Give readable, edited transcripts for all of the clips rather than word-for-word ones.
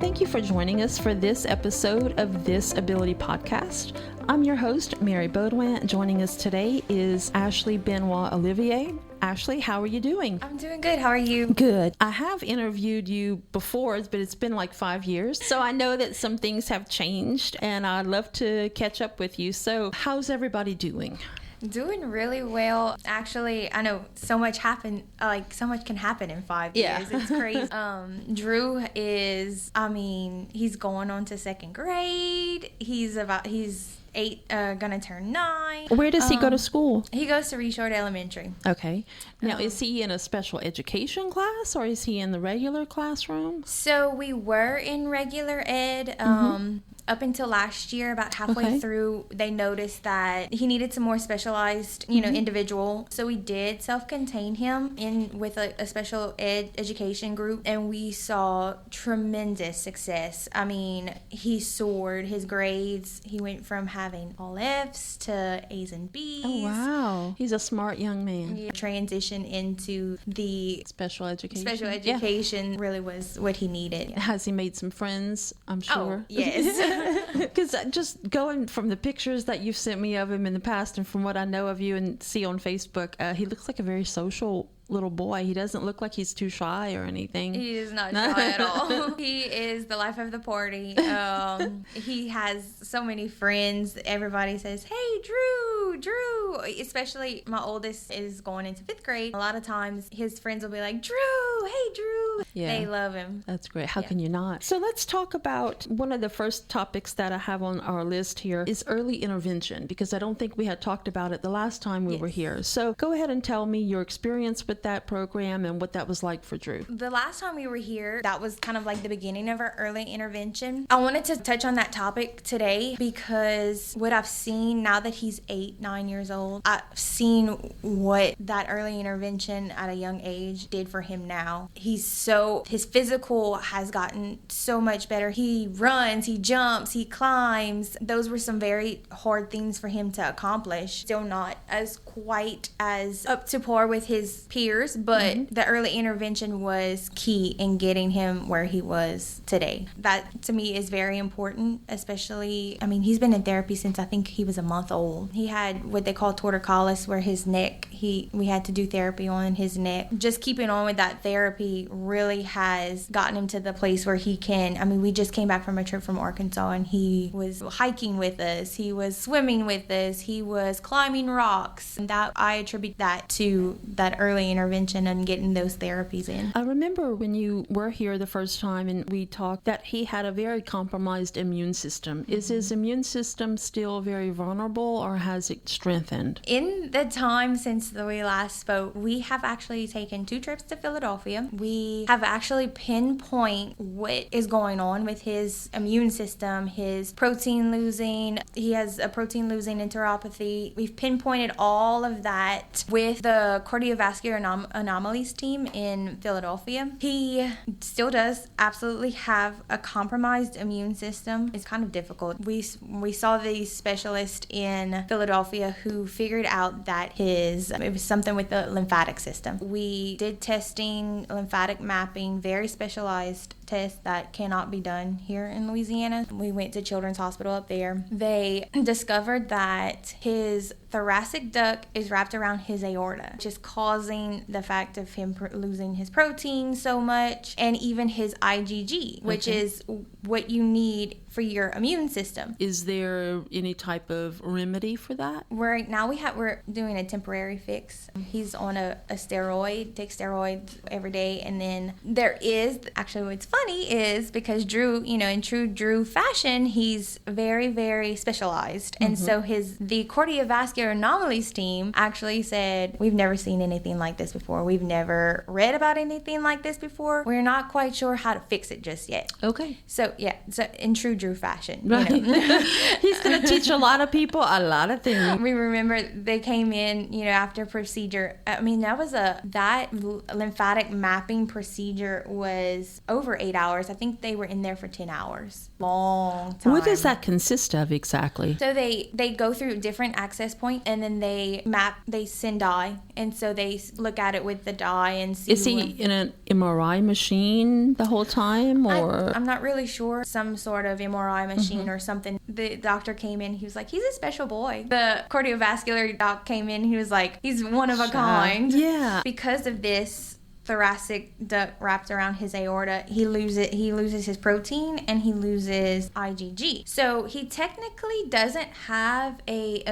Thank you for joining us for this episode of This Ability Podcast. I'm your host, Mary Benoit. Joining us today is Ashley Benoit Olivier. Ashley, how are you doing? I'm doing good. How are you? Good. I have interviewed you before, but it's been like 5 years. So I know that some things have changed and I'd love to catch up with you. So how's everybody doing? Doing really well. Actually, I know so much happened, so much can happen in 5 years. It's crazy. Drew is, he's going on to second grade. He's 8, gonna turn 9. Where does he go to school? He goes to Reshore Elementary. Okay. Now, is he in a special education class or is he in the regular classroom? So we were in regular ed. Up until last year, about halfway through, they noticed that he needed some more specialized, individual. So we did self-contain him with a special education group, and we saw tremendous success. I mean, he soared his grades. He went from having all F's to A's and B's. Oh, wow. He's a smart young man. Yeah. Transition into the special education. Special education really was what he needed. Has he made some friends, I'm sure? Oh, yes. Because just going from the pictures that you've sent me of him in the past and from what I know of you and see on Facebook, he looks like a very social little boy. He doesn't look like he's too shy or anything. He is not shy at all. He is the life of the party. He has so many friends. Everybody says, "Hey, Drew." Especially my oldest is going into 5th grade. A lot of times his friends will be like, "Drew, hey, Drew." Yeah. They love him. That's great. How can you not? So let's talk about one of the first topics that I have on our list here is early intervention, because I don't think we had talked about it the last time we were here. So go ahead and tell me your experience with that program and what that was like for Drew. The last time we were here, that was kind of like the beginning of our early intervention. I wanted to touch on that topic today because what I've seen now that he's 8, 9 years old, I've seen what that early intervention at a young age did for him now. His physical has gotten so much better. He runs, he jumps, he climbs. Those were some very hard things for him to accomplish. Still not as quite as up to par with his peers, but the early intervention was key in getting him where he was today. That to me is very important, especially, he's been in therapy since I think he was a month old. He had what they call torticollis, where his neck, we had to do therapy on his neck. Just keeping on with that therapy really has gotten him to the place where he can, we just came back from a trip from Arkansas and he was hiking with us, he was swimming with us, he was climbing rocks. And that I attribute that to that early intervention and getting those therapies in. I remember when you were here the first time and we talked that he had a very compromised immune system. Is his immune system still very vulnerable or has it strengthened? In the time since we last spoke, we have actually taken 2 trips to Philadelphia. We have actually pinpoint what is going on with his immune system, his protein losing. He has a protein losing enteropathy. We've pinpointed all of that with the cardiovascular anomalies team in Philadelphia. He still does absolutely have a compromised immune system. It's kind of difficult. We saw the specialist in Philadelphia who figured out that it was something with the lymphatic system. We did testing, lymphatic mapping, very specialized tests that cannot be done here in Louisiana. We went to Children's Hospital up there. They discovered that his thoracic duct is wrapped around his aorta, which is causing the fact of him losing his protein so much, and even his IgG, which is what you need for your immune system. Is there any type of remedy for that? We're doing a temporary fix. He's on a steroid, takes steroids every day, and then there is, actually what's funny is because Drew, in true Drew fashion, he's very, very specialized. And so the cardiovascular anomalies team actually said, "We've never seen anything like this before. We've never read about anything like this before. We're not quite sure how to fix it just yet." Okay. So in true Drew fashion. Right. He's going to teach a lot of people a lot of things. We remember they came in, after procedure. That lymphatic mapping procedure was over 8 hours. I think they were in there for 10 hours. Long time. What does that consist of exactly? So they go through different access points, and then they send dye, and so they look at it with the dye and see. Is he in an MRI machine the whole time, or? I'm not really sure. Some sort of MRI machine or something. The doctor came in. He was like, he's a special boy. The cardiovascular doc came in. He was like, he's one of a kind. Yeah. Because of this thoracic duct wrapped around his aorta, he loses his protein and he loses IgG. So he technically doesn't have a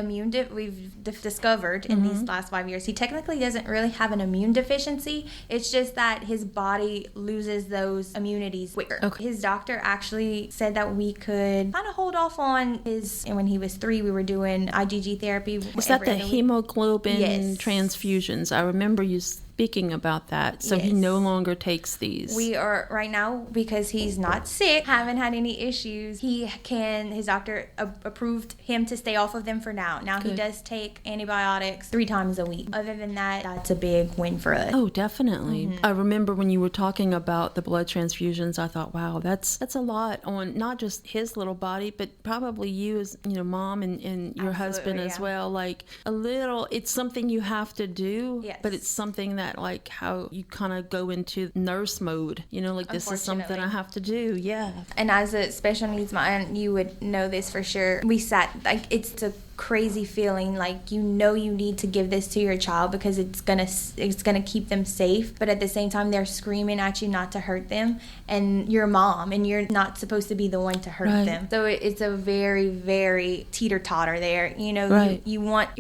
we've discovered in these last 5 years, he technically doesn't really have an immune deficiency. It's just that his body loses those immunities quicker. Okay. His doctor actually said that we could kind of hold off on and when he was 3, we were doing IgG therapy. Was that the hemoglobin transfusions? I remember you speaking about that. So he no longer takes these. We are right now, because he's not sick, haven't had any issues. His doctor approved him to stay off of them for now. Now he does take antibiotics 3 times a week. Other than that, that's a big win for us. Oh, definitely. I remember when you were talking about the blood transfusions, I thought, wow, that's a lot on not just his little body, but probably you as, mom and your husband as well. Like it's something you have to do, but it's something that like how you kind of go into nurse mode, like this is something I have to do. Yeah. And as a special needs mom, you would know this for sure. We sat, like, it's a crazy feeling, like you need to give this to your child because it's gonna keep them safe, but at the same time they're screaming at you not to hurt them, and you're a mom and you're not supposed to be the one to hurt them. So it's a very, very teeter-totter there. You're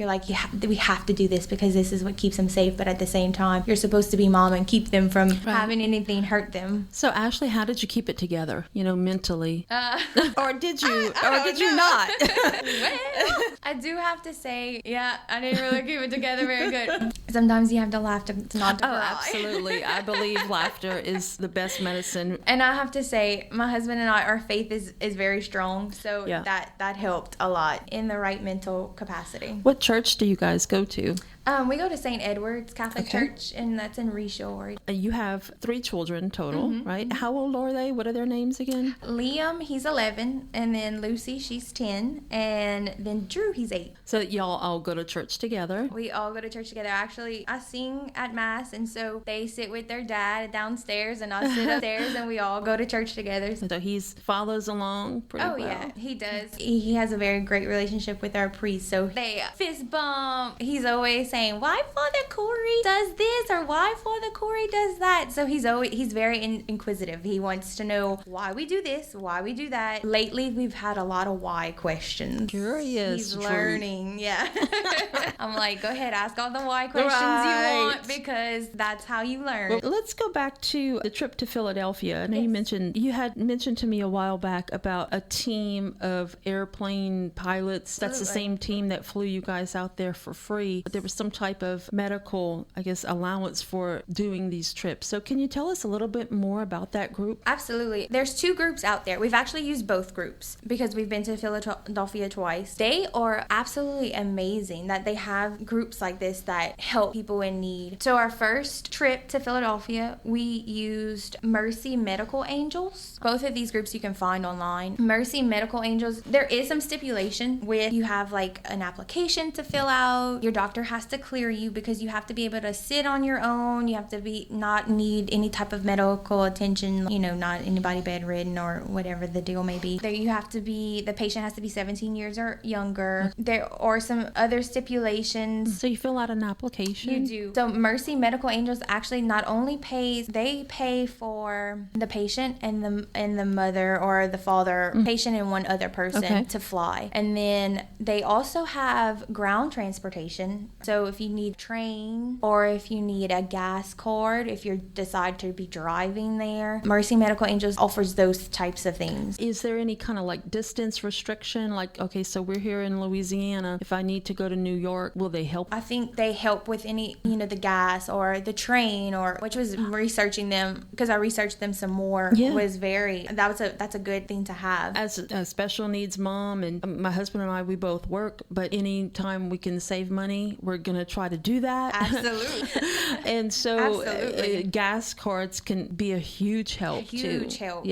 like, we have to do this because this is what keeps them safe, but at the same time you're supposed to be mom and keep them from having anything hurt them. So Ashley, how did you keep it together, mentally? Or did you not? Well, I do have to say, I didn't really keep it together very good. Sometimes you have to laugh to not to cry. Absolutely. I believe laughter is the best medicine. And I have to say, my husband and I, our faith is very strong. So that helped a lot in the right mental capacity. What church do you guys go to? We go to St. Edward's Catholic Church, and that's in Reshore. You have 3 children total, right? How old are they? What are their names again? Liam, he's 11, and then Lucy, she's 10, and then Drew, he's 8. So y'all all go to church together? We all go to church together. Actually, I sing at Mass, and so they sit with their dad downstairs, and I sit upstairs, and we all go to church together. So he follows along pretty well? Oh, yeah, he does. He has a very great relationship with our priest, so they fist bump. He's always saying, why Father Corey does this, or why Father Corey does that. So he's very inquisitive. He wants to know why we do this, why we do that. Lately, we've had a lot of why questions. Curious. He's learning, yeah. I'm like, go ahead, ask all the why questions you want, because that's how you learn. Well, let's go back to the trip to Philadelphia. I know you had mentioned to me a while back about a team of airplane pilots. That's the same team that flew you guys out there for free. But there was some type of medical, allowance for doing these trips. So can you tell us a little bit more about that group? Absolutely. There's 2 groups out there. We've actually used both groups because we've been to Philadelphia twice. They are absolutely amazing that they have groups like this that help people in need. So our first trip to Philadelphia, we used Mercy Medical Angels. Both of these groups you can find online. Mercy Medical Angels, there is some stipulation with you have like an application to fill out. Your doctor has to clear you because you have to be able to sit on your own. You have to not need any type of medical attention, not anybody bedridden or whatever the deal may be. The patient has to be 17 years or younger. There are some other stipulations. So you fill out an application? You do. So Mercy Medical Angels actually not only they pay for the patient and the mother or the father, patient and one other person to fly. And then they also have ground transportation. So if you need train or if you need a gas card, if you decide to be driving there, Mercy Medical Angels offers those types of things. Is there any kind of like distance restriction? Like, okay, so we're here in Louisiana. If I need to go to New York, will they help? I think they help with any, the gas or the train, or which was researching them, because I researched them some more, was that's a good thing to have. As a special needs mom, and my husband and I, we both work, but anytime we can save money, we're going to try to do that. Absolutely. And so gas cards can be a huge help. Huge help.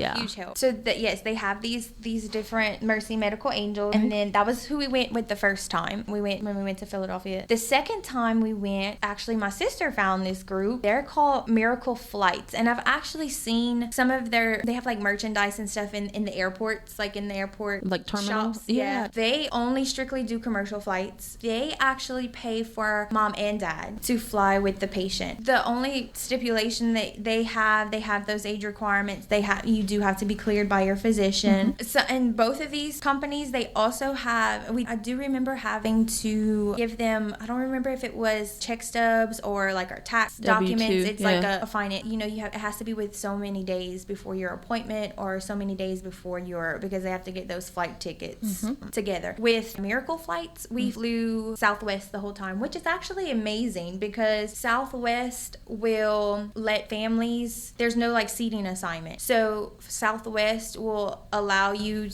So yes, they have these different Mercy Medical Angels, and then that was who we went with the first time. When we went to Philadelphia. The second time we went, actually my sister found this group. They're called Miracle Flights, and I've actually seen some of they have like merchandise and stuff in the airports, like in the airport like terminals. Shops. Yeah. They only strictly do commercial flights. They actually pay for mom and dad to fly with the patient. The only stipulation that they have those age requirements. You do have to be cleared by your physician. So, and both of these companies, they also have, I do remember having to give them, I don't remember if it was check stubs or like our tax documents. It's like a finance, it has to be with so many days before your appointment, or so many days before because they have to get those flight tickets together. With Miracle Flights, we flew Southwest the whole time, which is actually amazing, because Southwest will let families, there's no like seating assignment. So Southwest will allow you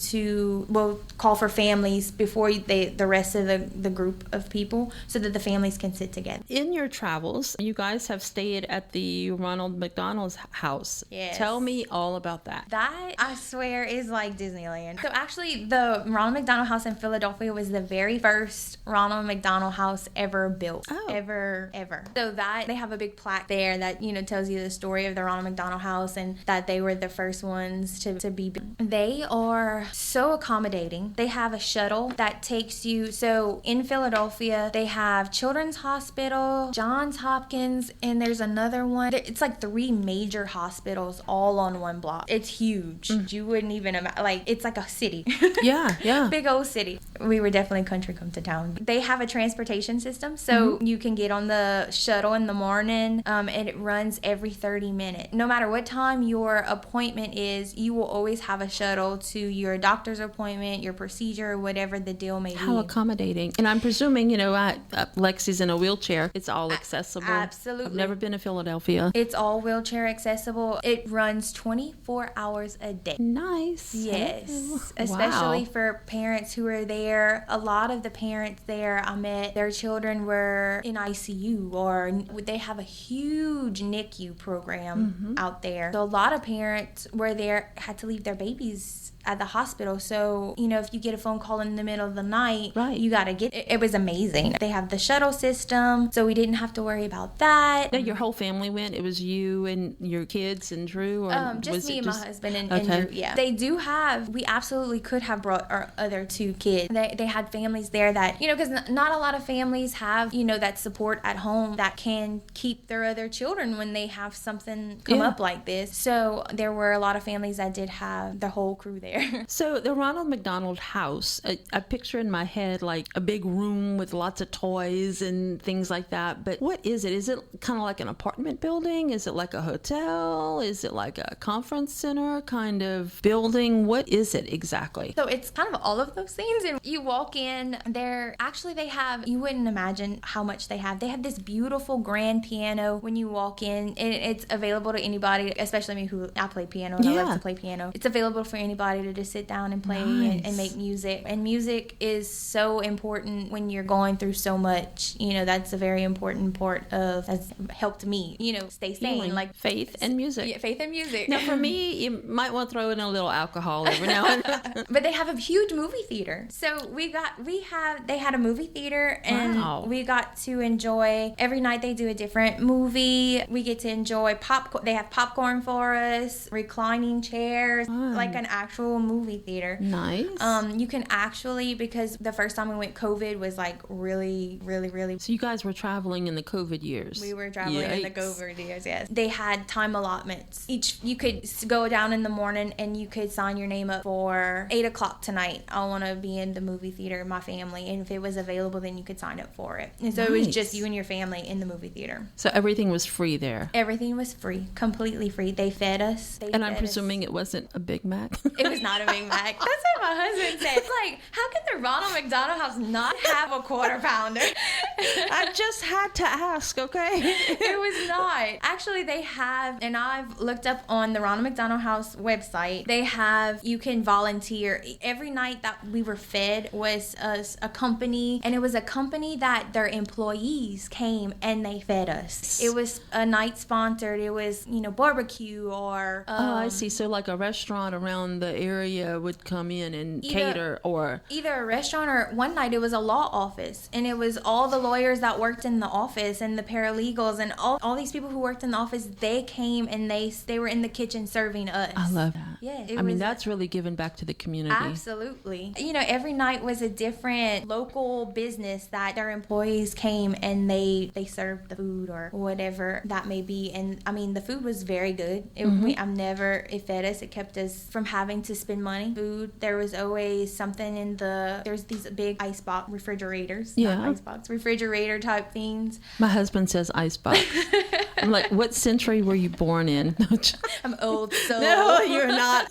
will call for families before the rest of the group of people, so that the families can sit together. In your travels, you guys have stayed at the Ronald McDonald House. Yes. Tell me all about that. That, I swear, is like Disneyland. So actually, the Ronald McDonald House in Philadelphia was the very first Ronald McDonald House ever built. Oh. Ever. So that, they have a big plaque there that, tells you the story of the Ronald McDonald House, and that they were the first ones to be built. They are so accommodating. They have a shuttle that takes you, so in Philadelphia, they have Children's Hospital, Johns Hopkins, and there's another one. It's like 3 major hospitals all on one block. It's huge. You wouldn't even imagine, like, it's like a city. Yeah. Big old city. We were definitely country come to town. They have a transportation system, so you can get on the shuttle in the morning, and it runs every 30 minutes. No matter what time your appointment is, you will always have a shuttle to your doctor's appointment, your procedure, whatever the deal may be. How accommodating. And I'm presuming, Lexi's in a wheelchair. It's all accessible. Absolutely. I've never been to Philadelphia. It's all wheelchair accessible. It runs 24 hours a day. Nice. Yes. Oh, Especially wow. for parents who are there. A lot of the parents there I met, their children were in ICU, or they have a huge NICU program out there. So a lot of parents were there, had to leave their babies at the hospital. So, if you get a phone call in the middle of the night, you got to get it. It was amazing. They have the shuttle system, so we didn't have to worry about that. Now, your whole family went? It was you and your kids and Drew? Or just me and my husband and Drew, yeah. They do have, we absolutely could have brought our other 2 kids. They had families there that, because not a lot of families have, that support at home that can keep their other children when they have something come up like this. So there were a lot of families that did have the whole crew there. So the Ronald McDonald House, I picture in my head like a big room with lots of toys and things like that. But what is it? Is it kind of like an apartment building? Is it like a hotel? Is it like a conference center kind of building? What is it exactly? So it's kind of all of those things. And you walk in there, actually they have, you wouldn't imagine how much they have. They have this beautiful grand piano when you walk in. It's available to anybody, especially me I play piano and I love to play piano. It's available for anybody to just sit down and play and make music. And music is so important when you're going through so much. That's a very important part of, has helped me, stay sane. Healing, like faith and music. Yeah, faith and music. Now for me, you might want to throw in a little alcohol every now and then. But they have a huge movie theater. So they had a movie theater, and we got to enjoy, every night they do a different movie. We get to enjoy popcorn. They have popcorn for us, reclining chairs, like an actual movie theater. Nice. You can actually, because the first time we went, COVID was like really, really, really. So you guys were traveling in the COVID years. We were traveling in the COVID years, yes. They had time allotments. You could go down in the morning and you could sign your name up for 8:00 tonight. I want to be in the movie theater, my family. And if it was available, then you could sign up for it. And so it was just you and your family in the movie theater. So everything was free there? Everything was free, completely free. They fed us. And I'm presuming it wasn't a Big Mac? It was not a Big Mac. That's what my husband said. It's like, how can the Ronald McDonald House not have a quarter pounder? I just had to ask, okay? It was not. Actually, they have, and I've looked up on the Ronald McDonald House website, they have, you can volunteer. Every night that we were fed was a company, and it was a company that their employees came and they fed us. It was a night sponsored. It was, barbecue or... I see. So like a restaurant around the area would come in and cater, or... Either a restaurant, or one night it was a law office, and it was all the lawyers that worked in the office and the paralegals and all these people who worked in the office. They came and they were in the kitchen serving us. I love that. Yeah. I mean, that's really giving back to the community. Absolutely. Every night was a different local business that their employees came and they served the food or whatever that may be. And I mean, the food was very good. It fed us. It kept us from having to spend money. Food, there was always something there's these big icebox refrigerators. Yeah. Not icebox, refrigerator type things. My husband says icebox. I'm like, what century were you born in? I'm old, so... No, you're not.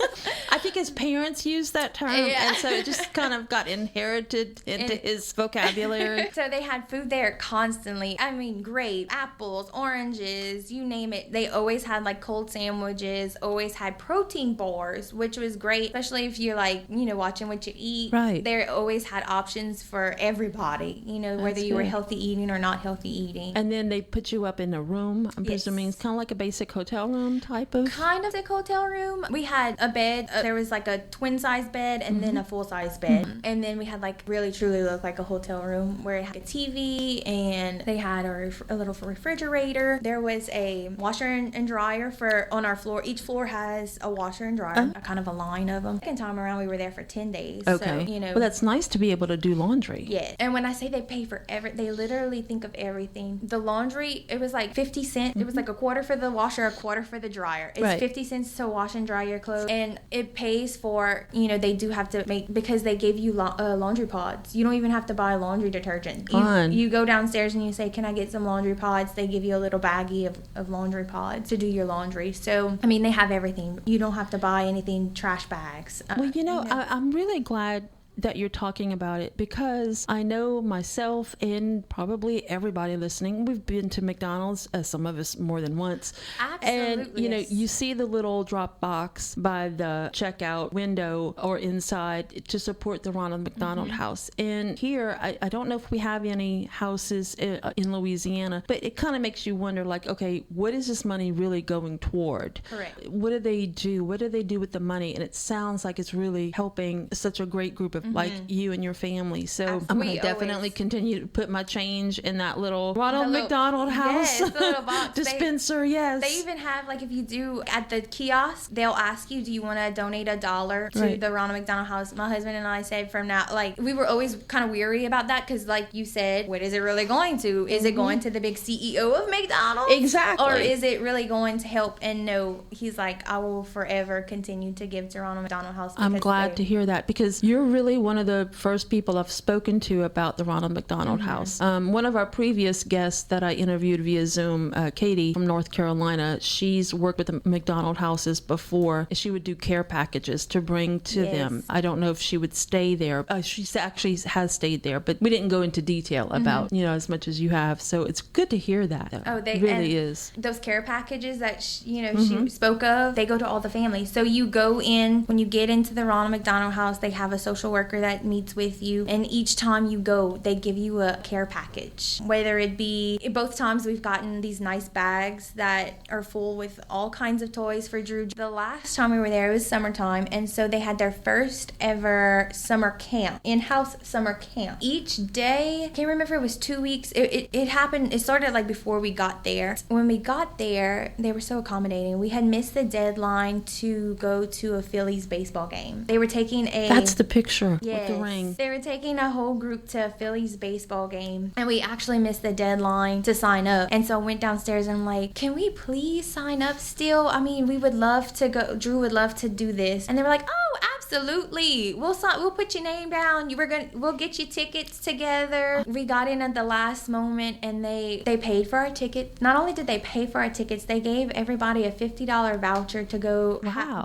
I think his parents used that term, and so it just kind of got inherited into his vocabulary. So they had food there constantly. I mean, grapes, apples, oranges, you name it. They always had like cold sandwiches, always had protein bars, which was great, especially if you're like, watching what you eat. Right. They always had options for everybody, whether you were healthy eating or not healthy eating. And then they put you up in a room. I'm presuming it's kind of like a basic hotel room type of... Kind of like hotel room. We had a bed. There was like a twin size bed and then a full size bed. And then we had like really truly looked like a hotel room where it had a TV and they had a little refrigerator. There was a washer and dryer on our floor. Each floor has a washer and dryer, a kind of a line of them. Second time around, we were there for 10 days. Okay. So, well, that's nice to be able to do laundry. Yeah. And when I say they pay for they literally think of everything. The laundry, it was like 50 cents. It was like a quarter for the washer, a quarter for the dryer. It's 50 cents to wash and dry your clothes. And it pays for, they do have to make, because they give you laundry pods. You don't even have to buy laundry detergent. You go downstairs and you say, can I get some laundry pods? They give you a little baggie of laundry pods to do your laundry. So, I mean, they have everything. You don't have to buy anything, trash bags. Well, I'm really glad that you're talking about it, because I know myself and probably everybody listening, we've been to McDonald's, some of us more than once. Absolutely. And you see the little drop box by the checkout window or inside to support the Ronald McDonald House. And here, I don't know if we have any houses in Louisiana, but it kind of makes you wonder, like, okay, what is this money really going toward? Correct. What do they do? What do they do with the money? And it sounds like it's really helping such a great group of like you and your family. So I'm going to definitely continue to put my change in that little Ronald McDonald House little box. dispenser. They even have, like, if you do at the kiosk, they'll ask you, do you want to donate $1 to the Ronald McDonald House? My husband and I said from now, like, we were always kind of weary about that because, like you said, what is it really going to? Is it going to the big CEO of McDonald's? Exactly. Or is it really going to help? And no, he's like, I will forever continue to give to Ronald McDonald House. I'm glad to hear that, because you're really one of the first people I've spoken to about the Ronald McDonald House. One of our previous guests that I interviewed via Zoom, Katie from North Carolina, she's worked with the McDonald Houses before. She would do care packages to bring to them. I don't know if she would stay there. She actually has stayed there, but we didn't go into detail about, as much as you have. So it's good to hear that. Oh, it really is. Those care packages that, she spoke of, they go to all the families. So you go in, when you get into the Ronald McDonald House, they have a social worker that meets with you, and each time you go, they give you a care package. Whether it be, both times we've gotten these nice bags that are full with all kinds of toys for Drew. The last time we were there, it was summertime, and so they had their first ever summer camp, in-house summer camp. Each day, I can't remember if it was 2 weeks, it happened, it started like before we got there. When we got there, they were so accommodating. We had missed the deadline to go to a Phillies baseball game. They were taking That's the picture with the ring. They were taking a whole group to a Phillies baseball game, and we actually missed the deadline to sign up. And so I went downstairs and I'm like, can we please sign up still? I mean, we would love to go. Drew would love to do this. And they were like, oh, absolutely. Absolutely. We'll put your name down. We'll get you tickets together. We got in at the last moment, and they paid for our ticket. Not only did they pay for our tickets, they gave everybody a $50 voucher to go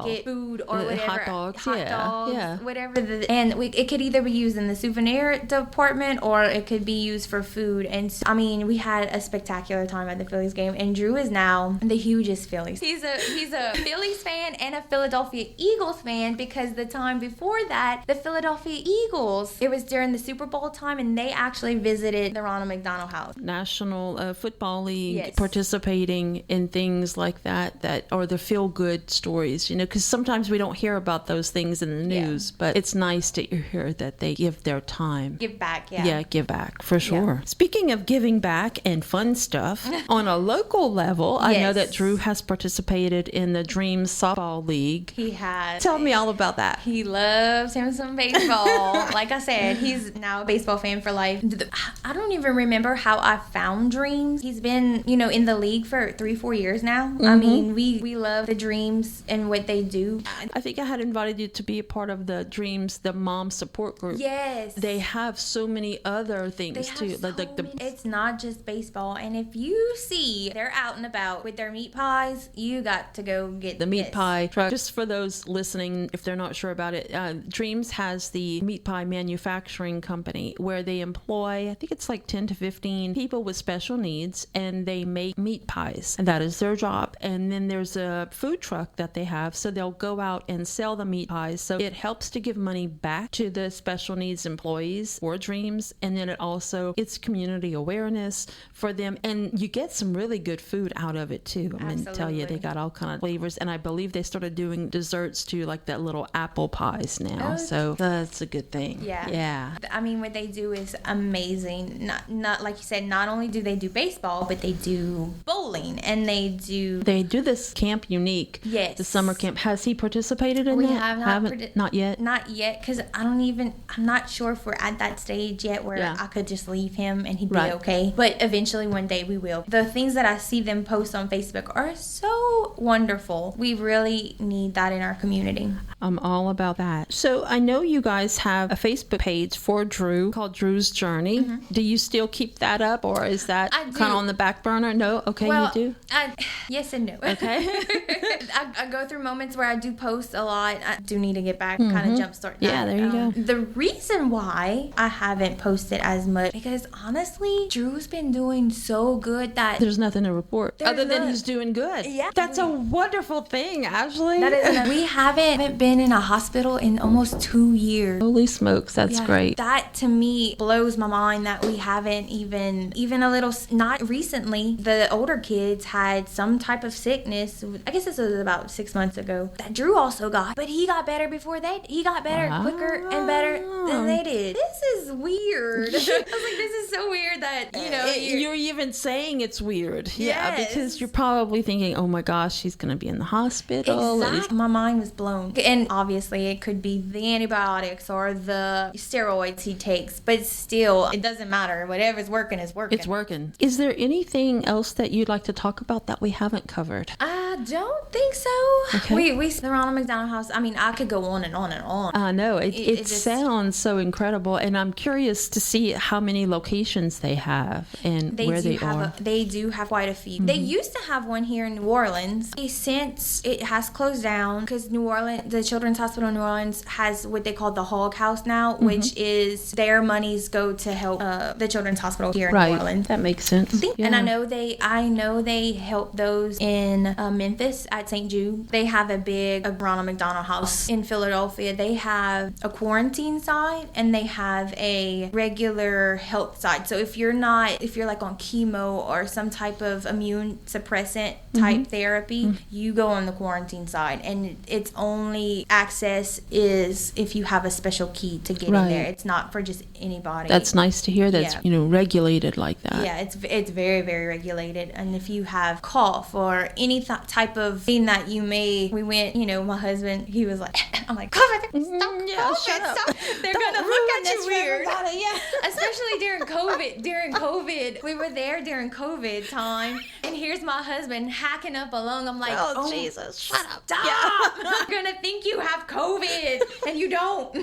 get food or whatever. Hot dogs, whatever. It could either be used in the souvenir department or it could be used for food. And so, I mean, we had a spectacular time at the Phillies game, and Drew is now the hugest Phillies. He's a Phillies fan and a Philadelphia Eagles fan, because the time before that, the Philadelphia Eagles, it was during the Super Bowl time, and they actually visited the Ronald McDonald House. National Football League, yes. Participating in things like that are the feel-good stories, because sometimes we don't hear about those things in the news, but it's nice to hear that they give their time. Give back, give back, for sure. Yeah. Speaking of giving back and fun stuff, on a local level, I know that Drew has participated in the Dreams Softball League. He has. Tell me all about that. He loves him some baseball. Like I said, he's now a baseball fan for life. I don't even remember how I found Dreams. He's been, in the league for 3-4 years now. Mm-hmm. I mean, we love the Dreams and what they do. I think I had invited you to be a part of the Dreams, the mom support group. Yes. They have so many other things too. It's not just baseball. And if you see they're out and about with their meat pies, you got to go get the meat pie truck. Just for those listening, if they're not sure about it, Dreams has the meat pie manufacturing company where they employ, I think it's like 10 to 15 people with special needs, and they make meat pies, and that is their job. And then there's a food truck that they have, so they'll go out and sell the meat pies. So it helps to give money back to the special needs employees for Dreams, and then it's community awareness for them, and you get some really good food out of it too. I'm going to tell you, they got all kind of flavors, and I believe they started doing desserts too, like that little apple pies now. So that's a good thing. Yeah. I mean, what they do is amazing. Not like you said, not only do they do baseball, but they do bowling, and they do this Camp Unique. Yes. The summer camp. Has he participated in that? We have not yet. Not yet, because I'm not sure if we're at that stage yet where I could just leave him and he'd be okay. But eventually one day we will. The things that I see them post on Facebook are so wonderful. We really need that in our community. I'm all about that. So I know you guys have a Facebook page for Drew called Drew's Journey. Mm-hmm. Do you still keep that up, or is that kind of on the back burner? No? Okay, you do? Yes and no. Okay. I go through moments where I do post a lot. I do need to get back, kind of jumpstart that. Yeah, there you go. The reason why I haven't posted as much, because honestly, Drew's been doing so good that there's nothing to report other than he's doing good. Yeah. That's a wonderful thing, Ashley. We haven't been in a hospital in almost 2 years. Holy smokes, that's great. That to me blows my mind that we haven't even a little, not recently, the older kids had some type of sickness. I guess this was about 6 months ago that Drew also got, but he got better before he got better quicker and better than they did. This is weird. I was like, this is so weird that, you're even saying it's weird. Yes. Yeah, because you're probably thinking, oh my gosh, she's going to be in the hospital. Exactly. My mind was blown. And obviously it could be the antibiotics or the steroids he takes, but still, it doesn't matter. Whatever's working is working. It's working. Is there anything else that you'd like to talk about that we haven't covered? I don't think so. Okay. We the Ronald McDonald House, I mean, I could go on and on and on. I know. It just sounds so incredible, and I'm curious to see how many locations they have and where they are. They do have quite a few. Mm-hmm. They used to have one here in New Orleans. Since it has closed down, because the Children's Hospital in New Orleans has what they call the Hog House now, which is their monies go to help the Children's Hospital here in New Orleans. That makes sense. Yeah. And I know they help those in Memphis at St. Jude. They have a big Ronald McDonald House in Philadelphia. They have a quarantine side and they have a regular health side. So if you're like on chemo or some type of immune suppressant type therapy, you go on the quarantine side, and its only access is if you have a special key to get in there. It's not for just anybody. That's nice to hear. That's regulated like that. Yeah, it's very, very regulated. And if you have cough or any type type of thing that you may, we went, my husband, he was like, I'm like, COVID, stop, shut up. stop. They're Don't going to look at you ruin weird. this for everybody. Yeah. Especially during COVID. We were there during COVID time, and here's my husband hacking up a lung. I'm like, Oh, Jesus, shut up. Stop! Yeah. I'm gonna think you have COVID, and you don't.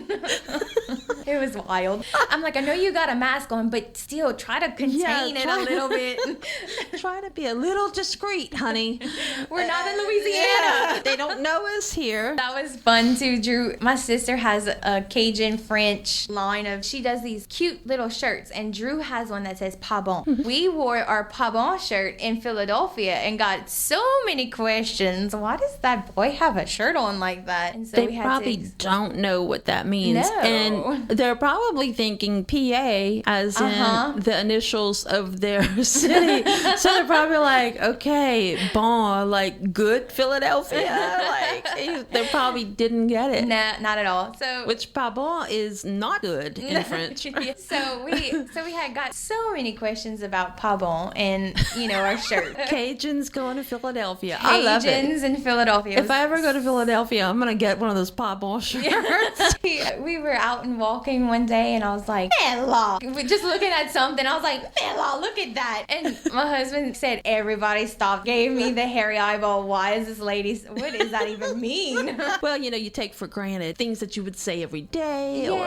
It was wild. I'm like, I know you got a mask on, but still try to contain it a little bit. Try to be a little discreet, honey. We're not in Louisiana. Yeah, they don't know us here. That was fun too, Drew. My sister has a Cajun French line of, she does these cute little shirts, and Drew has one that says pas bon. We wore our pas bon shirt in Philadelphia and got so many questions. Why does that boy have a shirt on like that? And so They we had probably don't know what that means. No. And they're probably thinking PA as in the initials of their city. So they're probably like, okay, bon, like good Philadelphia. Like they probably didn't get it. Nah, not at all. So Which pas bon is not good in French. So we had got so many questions about pas bon and our shirt. Cajuns going to Philadelphia. I love it. Cajuns in Philadelphia. If I ever go to Philadelphia, I'm going to get one of those pas bon shirts. We were out and walking one day, and I was like, Bella, just looking at something. I was like, Bella, look at that. And my husband said, everybody stopped, gave me the hairy eyeball. Why is this lady, what does that even mean? Well, you take for granted things that you would say every day or,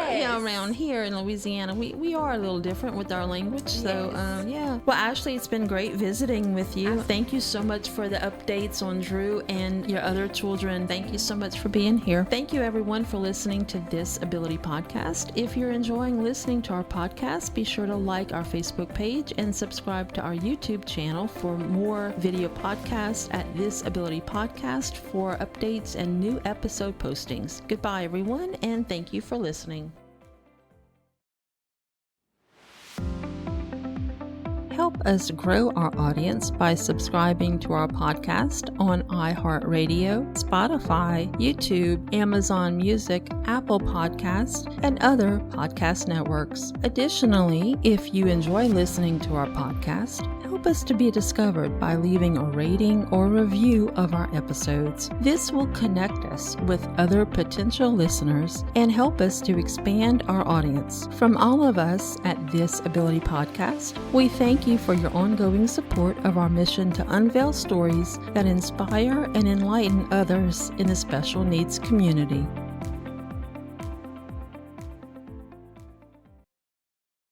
around here in Louisiana, we are a little different with our language. So, yeah. Well, Ashley, it's been great visiting with you. Thank you so much for the updates on Drew and your other children. Thank you so much for being here. Thank you, everyone, for listening to this Ability Podcast. If you're enjoying listening to our podcast, be sure to like our Facebook page and subscribe to our YouTube channel for more video podcasts at This Ability Podcast for updates and new episode postings. Goodbye, everyone, and thank you for listening. Help us grow our audience by subscribing to our podcast on iHeartRadio, Spotify, YouTube, Amazon Music, Apple Podcasts, and other podcast networks. Additionally, if you enjoy listening to our podcast, help us to be discovered by leaving a rating or review of our episodes. This will connect us with other potential listeners and help us to expand our audience. From all of us at This Ability Podcast, we thank you for your ongoing support of our mission to unveil stories that inspire and enlighten others in the special needs community.